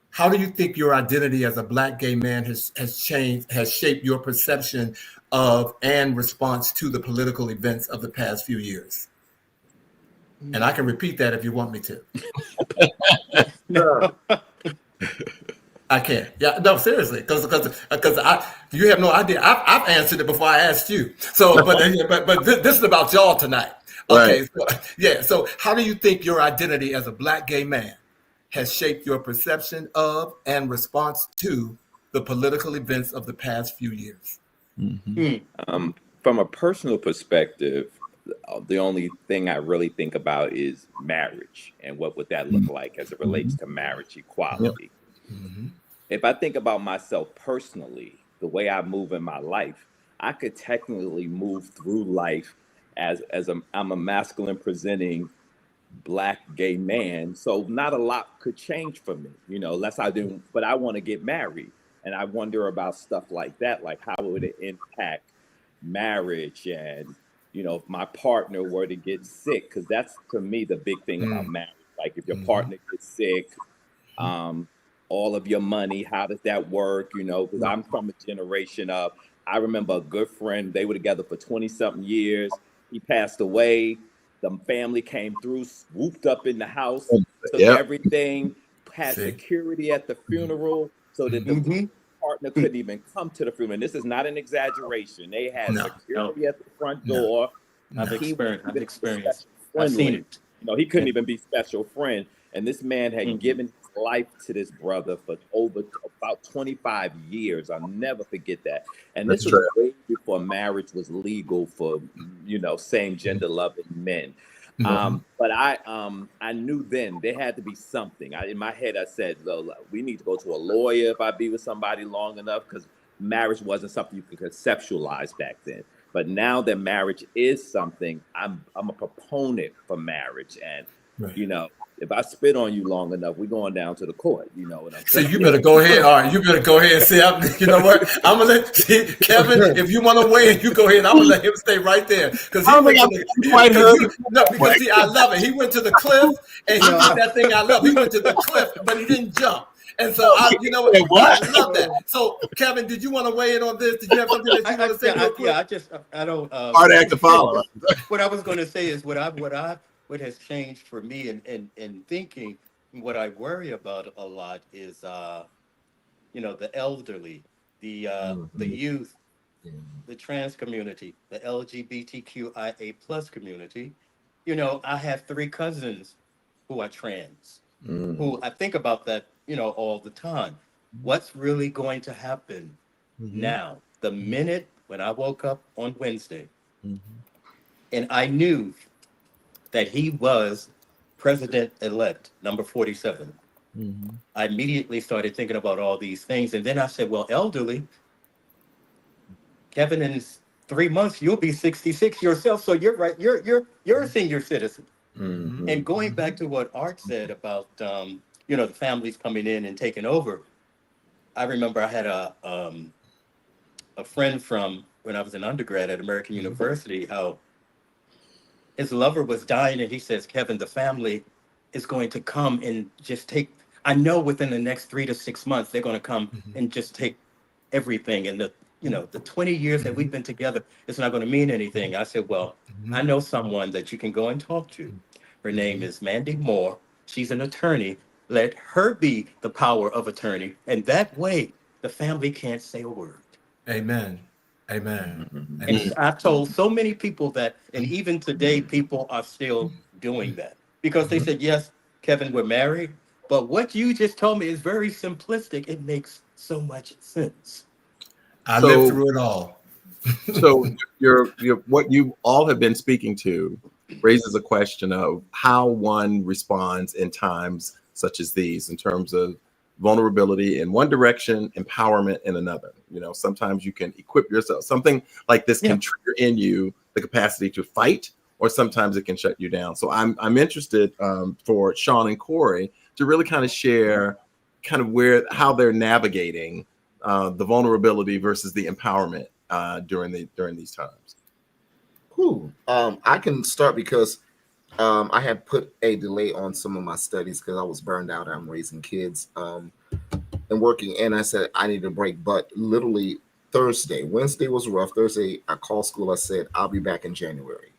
how do you think your identity as a Black gay man has shaped your perception of and response to the political events of the past few years? And I can repeat that if you want me to. I can't. Yeah, no, seriously, because you have no idea. I've answered it before I asked you. So, but this is about y'all tonight. Okay, Right. So how do you think your identity as a Black gay man has shaped your perception of and response to the political events of the past few years? From a personal perspective, the only thing I really think about is marriage and what would that look like as it relates to marriage equality. If I think about myself personally, the way I move in my life, I could technically move through life as I'm a masculine presenting Black gay man. So not a lot could change for me, unless I do, but I want to get married. And I wonder about stuff like that, like how would it impact marriage, and if my partner were to get sick, because that's to me the big thing about marriage. Like if your partner gets sick, all of your money, how does that work? Because I'm from a generation of, I remember a good friend, they were together for 20 something years. He passed away. The family came through, swooped up in the house, took everything, had security at the funeral, so that the partner couldn't even come to the funeral. And this is not an exaggeration. They had security at the front door. I've experienced. I've seen it. He couldn't even be special friend. And this man had given his life to this brother for over about 25 years. I'll never forget that. And this was way before marriage was legal for, same gender loving men. But I knew then there had to be something. In my head, I said, we need to go to a lawyer if I be with somebody long enough, because marriage wasn't something you could conceptualize back then. But now that marriage is something, I'm a proponent for marriage. And, if I spit on you long enough, we're going down to the court. You know what I'm saying? So you better go ahead. All right, you better go ahead and say, you know what? I'm gonna let Kevin. If you want to weigh in, you go ahead. I'm gonna let him stay right there because I love it. He went to the cliff and he did that thing I love. He went to the cliff, but he didn't jump. And so I love that. So Kevin, did you want to weigh in on this? Did you have something that you want to say? I don't. Hard act to follow. What I was going to say is what has changed for me in thinking, what I worry about a lot is the elderly, the youth, the trans community, the LGBTQIA plus community. I have 3 cousins who are trans, who I think about that, all the time. What's really going to happen now? The minute when I woke up on Wednesday and I knew that he was president-elect, number 47. I immediately started thinking about all these things. And then I said, well, elderly, Kevin, in 3 months, you'll be 66 yourself. So you're right. You're a senior citizen. And going back to what Art said about, the families coming in and taking over. I remember I had a friend from when I was an undergrad at American University, how his lover was dying, and he says, Kevin, the family is going to come and just take, I know within the next 3 to 6 months, they're going to come and just take everything. And the 20 years that we've been together, it's not going to mean anything. I said, well, I know someone that you can go and talk to. Her name is Mandy Moore. She's an attorney. Let her be the power of attorney. And that way, the family can't say a word. Amen. Amen. And Amen. I told so many people that, and even today, people are still doing that because they said, yes, Kevin, we're married. But what you just told me is very simplistic. It makes so much sense. I lived So, through it all. so your what you all have been speaking to raises a question of how one responds in times such as these, in terms of vulnerability in one direction, empowerment in another. You know, sometimes you can equip yourself. Something like this can trigger in you the capacity to fight, or sometimes it can shut you down. So I'm interested for Shawn and Cory to really kind of share kind of how they're navigating the vulnerability versus the empowerment during these times. I can start because I had put a delay on some of my studies because I was burned out. I'm raising kids and working, and I said I need a break. But literally Wednesday was rough. Thursday, I called school. I said I'll be back in January.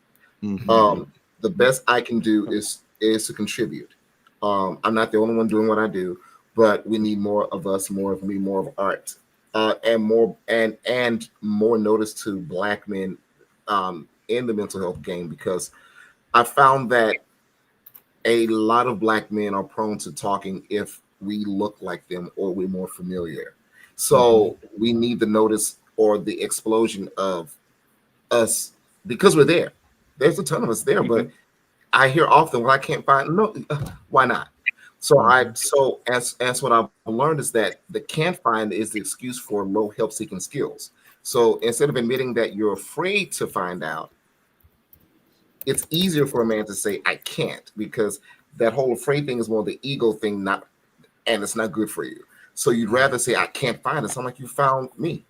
The best I can do is to contribute. I'm not the only one doing what I do, but we need more of us, more of me, more of art, and more notice to Black men in the mental health game, because I found that a lot of Black men are prone to talking if we look like them or we're more familiar. So we need the notice or the explosion of us because we're there. There's a ton of us there, but I hear often, well, I can't find, no, why not? So as what I've learned is that the can't find is the excuse for low help seeking skills. So instead of admitting that you're afraid to find out, it's easier for a man to say, I can't, because that whole afraid thing is more the ego thing, and it's not good for you. So you'd rather say, I can't find it. Sound like you found me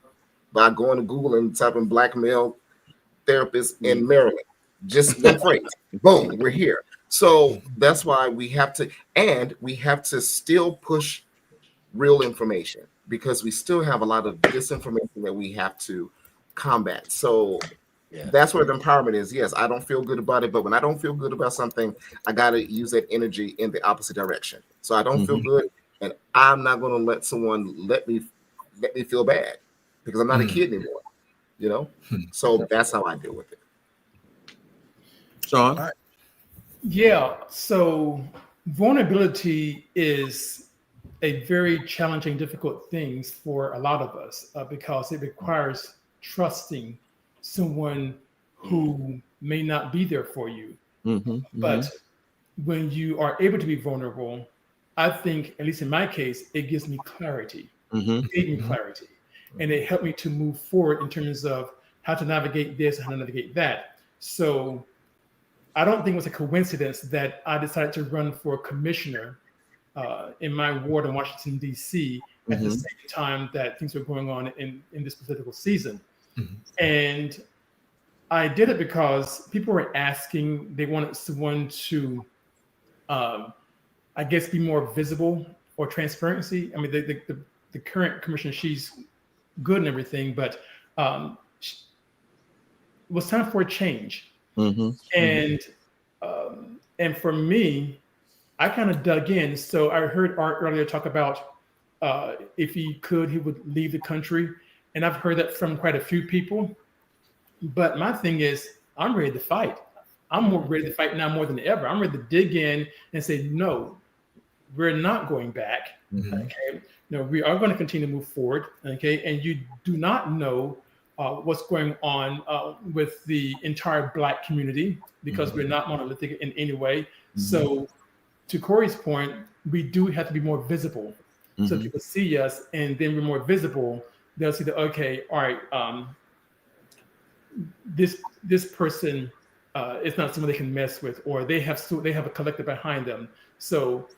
by going to Google and typing Black male therapist in Maryland. Just one phrase. Boom, we're here. So that's why we have to still push real information, because we still have a lot of disinformation that we have to combat. So that's where the empowerment is. Yes, I don't feel good about it, but when I don't feel good about something, I got to use that energy in the opposite direction. So I don't feel good, and I'm not going to let someone let me feel bad, because I'm not a kid anymore, you know? So that's how I deal with it. Shawn? Yeah, so vulnerability is a very challenging, difficult thing for a lot of us because it requires trusting someone who may not be there for you. But when you are able to be vulnerable, I think, at least in my case, it gives me clarity. It gave me clarity. And it helped me to move forward in terms of how to navigate this, how to navigate that. So I don't think it was a coincidence that I decided to run for commissioner in my ward in Washington, D.C. at the same time that things were going on in this political season. And I did it because people were asking, they wanted someone to, I guess, be more visible or transparency. I mean, the current commissioner, she's good and everything, but it was time for a change. And for me, I kind of dug in. So I heard Art earlier talk about if he could, he would leave the country. And I've heard that from quite a few people. But my thing is, I'm ready to fight. I'm more ready to fight now more than ever. I'm ready to dig in and say, no, we're not going back. Okay. No, we are going to continue to move forward. Okay. And you do not know what's going on with the entire Black community, because we're not monolithic in any way. So to Cory's point, we do have to be more visible. So people see us, and then we're more visible. They'll see that, okay, all right, this person is not someone they can mess with, or they have a collective behind them. So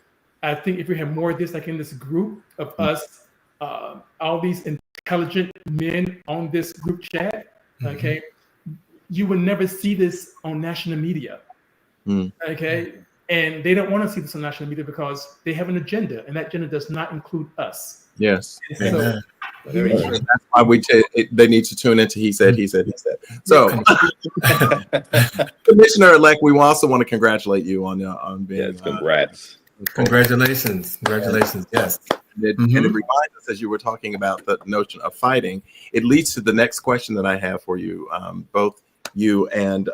I think if we have more of this, like in this group of us, all these intelligent men on this group chat, okay, you would never see this on national media, okay? And they don't want to see this on national media because they have an agenda, and that agenda does not include us. Yes. So, that's why they need to tune into He Said. So, Commissioner-elect, we also want to congratulate you on being congrats. Congratulations. Congratulations. Yes. And it reminds us, as you were talking about the notion of fighting, it leads to the next question that I have for you, both you and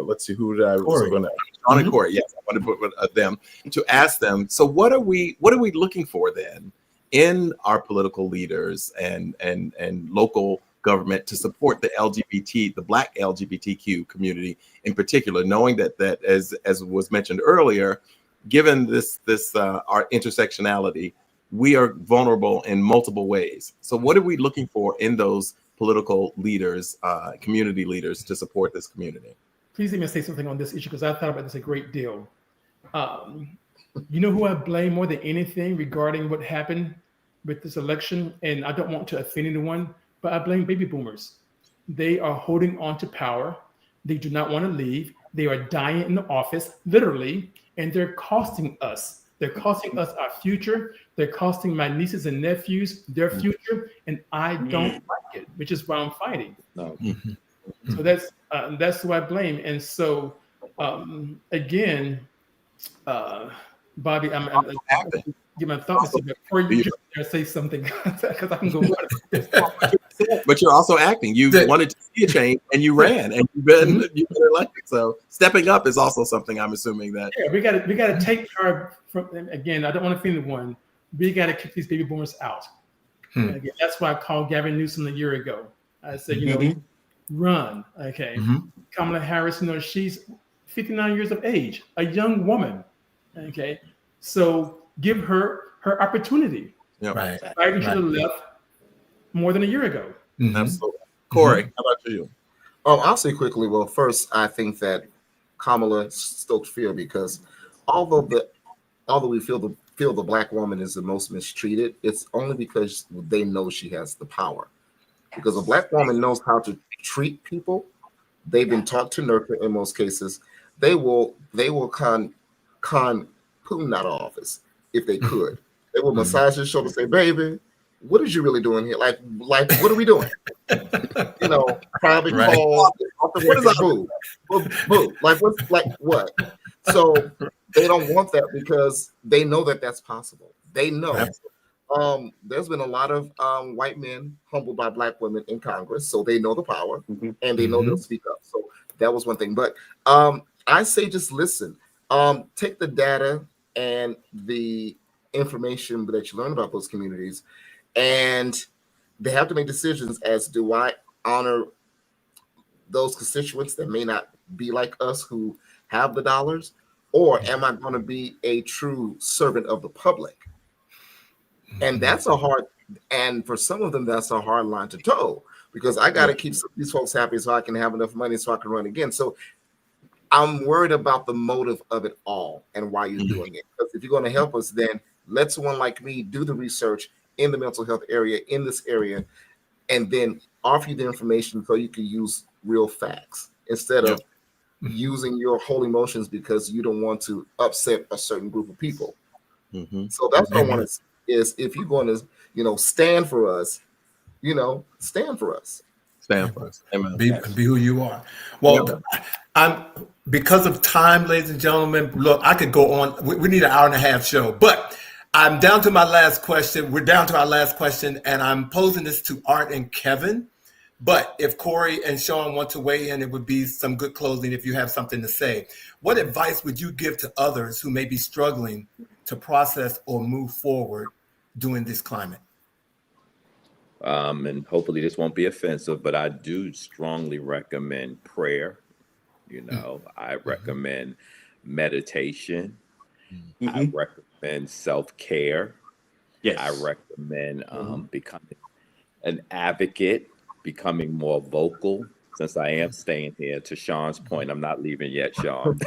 let's see, who did I was going to, Shawn and Cory. Yes, I want to put them to ask them. So what are we looking for then in our political leaders and local government to support the Black LGBTQ community in particular, knowing that as was mentioned earlier, given this our intersectionality, we are vulnerable in multiple ways. So what are we looking for in those political leaders, community leaders, to support this community? Please let me say something on this issue, because I thought about this a great deal. You know who I blame more than anything regarding what happened with this election? And I don't want to offend anyone, but I blame baby boomers. They are holding on to power. They do not want to leave. They are dying in the office, literally, and they're costing us. They're costing us our future. They're costing my nieces and nephews their future, and I don't like it, which is why I'm fighting. No. So that's who I blame. And so again, Bobby, I'm give my thoughts, but before you say something, because I can go. But you're also acting. You wanted to see a change, and you ran, and you've been elected. So stepping up is also something I'm assuming that. Yeah, we got to take charge from. Again, I don't want to offend anyone. We got to kick these baby boomers out. Again, that's why I called Gavin Newsom a year ago. I said, run. Okay. Kamala Harris, she's 59 years of age, a young woman. Okay. So give her opportunity. Yep. Right. Biden should have left more than a year ago. Absolutely. Cory, how about you? I'll say quickly. Well, first, I think that Kamala stoked fear, because although we feel the Black woman is the most mistreated, it's only because they know she has the power. Because a Black woman knows how to treat people. They've been taught to nurture in most cases. They will con Putin out of office if they could. They will massage his shoulder and say, "Baby, what is you really doing here? Like what are we doing?" Private calls, what is that? Boo. Like what? So they don't want that, because they know that that's possible. They know. There's been a lot of white men humbled by Black women in Congress, so they know the power, and they know they'll speak up. So that was one thing. But I say just listen. Take the data and the information that you learn about those communities, and they have to make decisions as, do I honor those constituents that may not be like us, who have the dollars, or am I going to be a true servant of the public? And that's and for some of them, that's a hard line to toe, because I got to keep these folks happy so I can have enough money so I can run again. So I'm worried about the motive of it all and why you're doing it. Because if you're going to help us, then let someone like me do the research in the mental health area, in this area, and then offer you the information so you can use real facts instead of using your whole emotions because you don't want to upset a certain group of people. So that's what I want to say, is if you're going to, stand for us, stand for us. Stand for us. Amen. Be who you are. Well, I'm because of time, ladies and gentlemen. Look, I could go on. We need an hour and a half show, but I'm down to my last question. We're down to our last question, and I'm posing this to Art and Kevin. But if Cory and Shawn want to weigh in, it would be some good closing if you have something to say. What advice would you give to others who may be struggling to process or move forward during this climate? And hopefully this won't be offensive, but I do strongly recommend prayer. I recommend meditation. I recommend self-care. Yes. I recommend becoming an advocate, becoming more vocal. Since I am staying here, to Shawn's point, I'm not leaving yet, Shawn.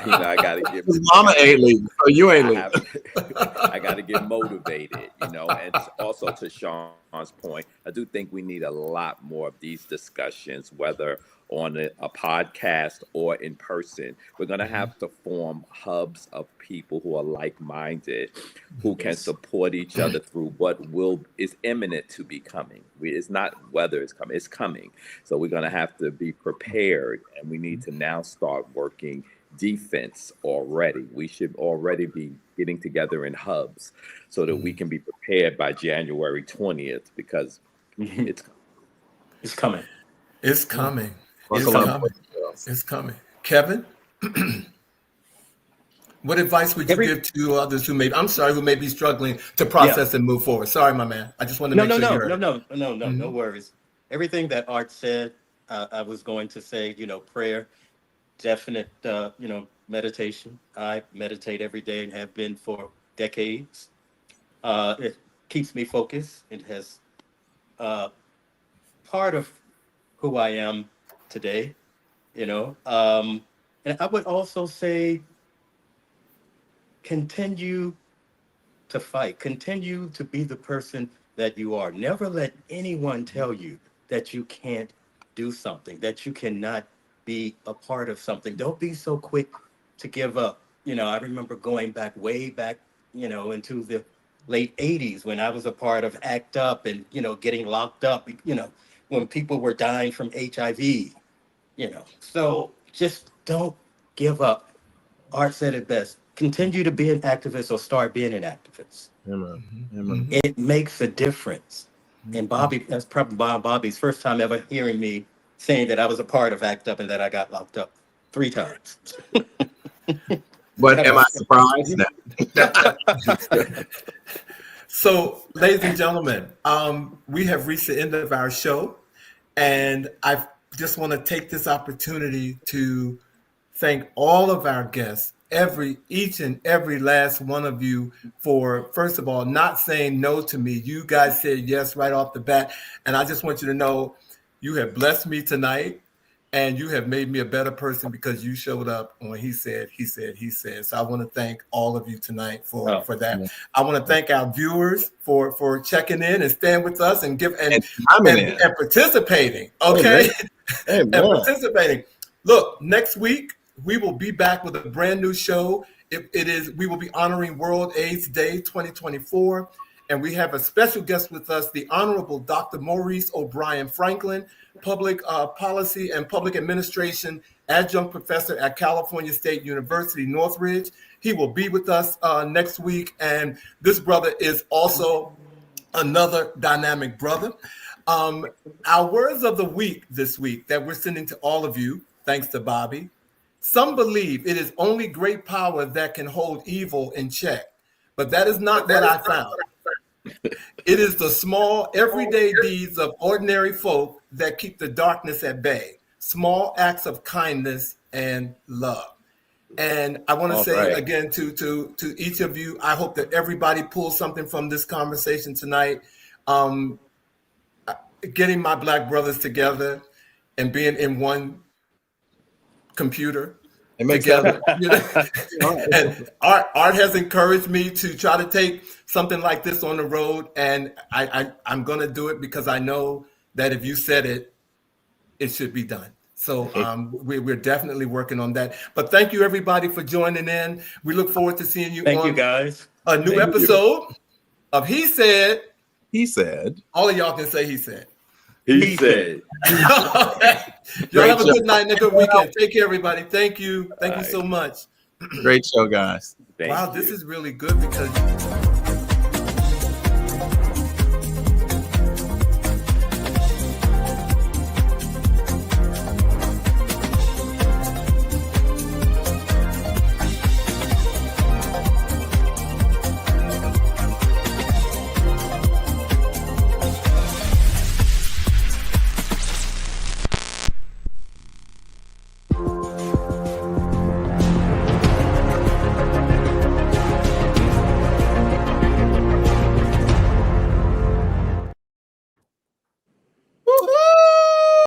I gotta get. Mama ain't leaving, so you ain't leaving. I gotta get motivated, and also to Shawn's point, I do think we need a lot more of these discussions, whether on a podcast or in person. We're gonna have to form hubs of people who are like-minded, who can support each other through what is imminent to be coming. It's not whether it's coming; it's coming. So we're gonna have to be prepared, and we need to now start working defense already. We should already be getting together in hubs so that we can be prepared by January 20th, because it's coming. It's coming. It's Buckle up. coming. It's coming. Kevin, what advice would you give to others who may be struggling to process and move forward? Sorry, my man. I just want to make sure you heard it. No worries. Everything that Art said, I was going to say, prayer, definite, meditation. I meditate every day and have been for decades. It keeps me focused. It has part of who I am today, and I would also say continue to fight, continue to be the person that you are. Never let anyone tell you that you can't do something, that you cannot be a part of something. Don't be so quick to give up. I remember going way back, into the late 80s when I was a part of ACT UP and, getting locked up, when people were dying from HIV, So just don't give up. Art said it best. Continue to be an activist or start being an activist. Amen. It makes a difference. And Bobby, that's probably Bobby's first time ever hearing me saying that I was a part of ACT UP and that I got locked up 3 times. But am I surprised? So, ladies and gentlemen, we have reached the end of our show, and I just want to take this opportunity to thank all of our guests, each and every last one of you, for, first of all, not saying no to me. You guys said yes right off the bat, and I just want you to know you have blessed me tonight, and you have made me a better person because you showed up when he said. So I want to thank all of you tonight for that. Yeah. I want to thank our viewers for checking in and staying with us and participating. Okay, and participating. Look, next week we will be back with a brand new show. We will be honoring World AIDS Day 2024. And we have a special guest with us, the Honorable Dr. Maurice O'Brien Franklin, Public Policy and Public Administration Adjunct Professor at California State University, Northridge. He will be with us next week. And this brother is also another dynamic brother. Our words of the week this week that we're sending to all of you, thanks to Bobby. Some believe it is only great power that can hold evil in check, but that is not what I found. It is the small, everyday deeds of ordinary folk that keep the darkness at bay. Small acts of kindness and love. And I want to say again to each of you, I hope that everybody pulls something from this conversation tonight. Getting my Black brothers together and being in one computer together. And Art has encouraged me to try to take something like this on the road, and I'm going to do it because I know that if you said it, it should be done. So we're definitely working on that. But thank you, everybody, for joining in. We look forward to seeing you on guys. A new episode of He Said. He said. All of y'all can say he said. He said. Y'all have a good night and a good weekend. Take care, everybody. Thank you. Thank you so much. Great show, guys. Wow, this is really good because